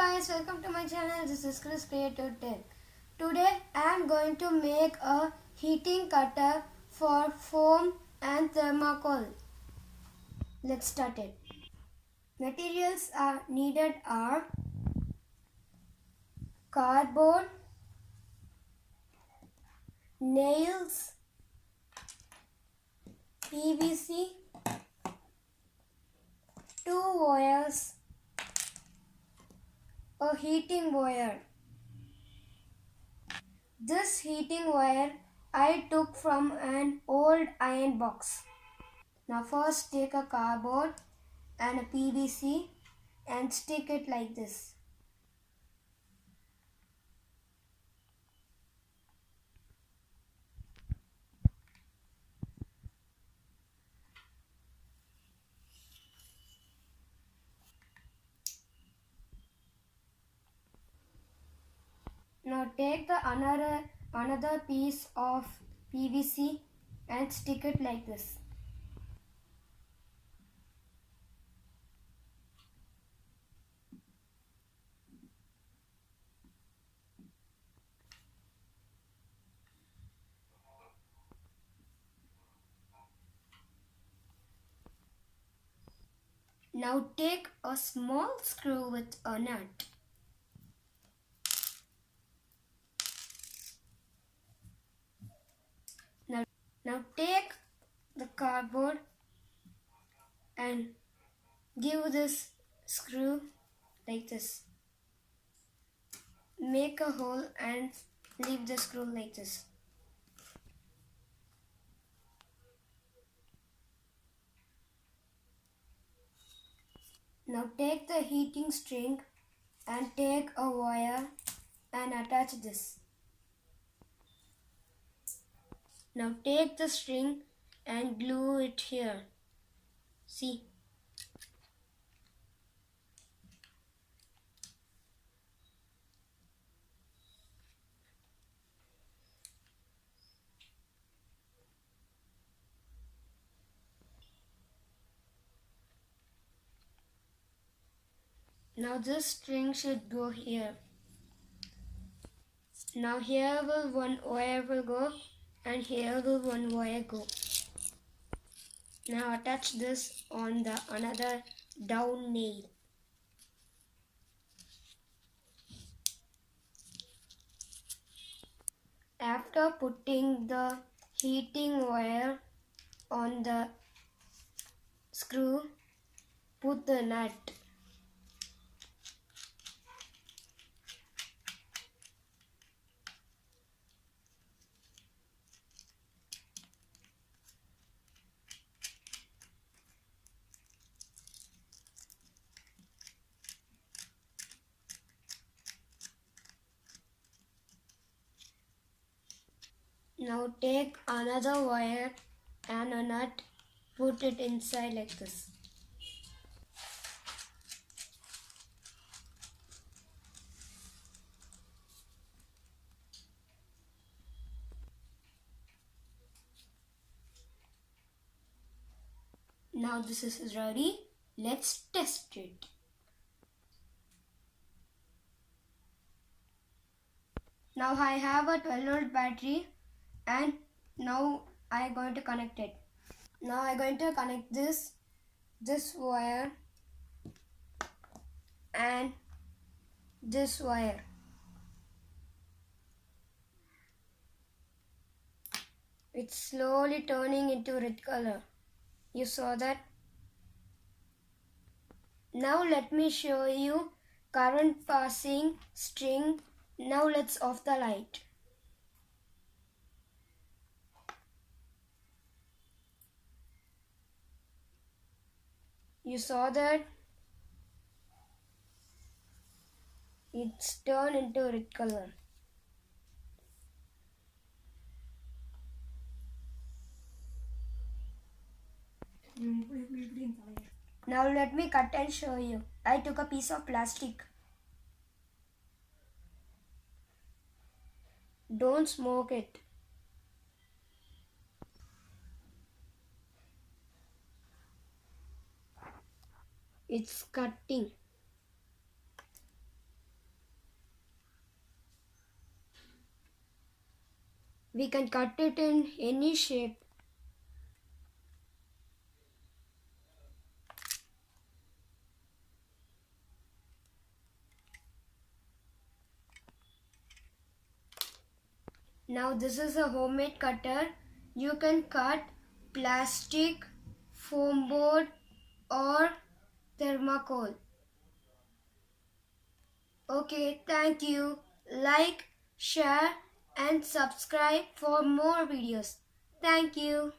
guys, welcome to my channel. This is Chris Creative Tech. Today I am going to make a heating cutter for foam and thermocol. Let's start it. Materials are needed are cardboard, nails, PVC, 2 wires, a heating wire. This heating wire I took from an old iron box. Now first take a cardboard and a PVC and stick it like this. Now take the another piece of PVC and stick it like this. Now take a small screw with a nut. Now take the cardboard and give this screw like this. Make a hole and leave the screw like this. Now take the heating string and take a wire and attach this. Now take the string and glue it here. See? Now this string should go here. Now here will one wire will go and here will one wire go. Now attach this on the another down nail. After putting the heating wire on the screw, put the nut. Now take another wire and a nut, put it inside like this. Now this is ready. Let's test it. Now I have a 12-volt battery and now I am going to connect it. Now I am going to connect this wire and this wire. It's slowly turning into red color. You saw that? Now let me show you current passing string. Now let's off the light. You saw that? It's turned into red color. Now let me cut and show you. I took a piece of plastic. Don't smoke it. It's cutting. We can cut it in any shape. Now this is a homemade cutter. You can cut plastic, foam board or thermocol. Okay, thank you. Like, share and subscribe for more videos. Thank you.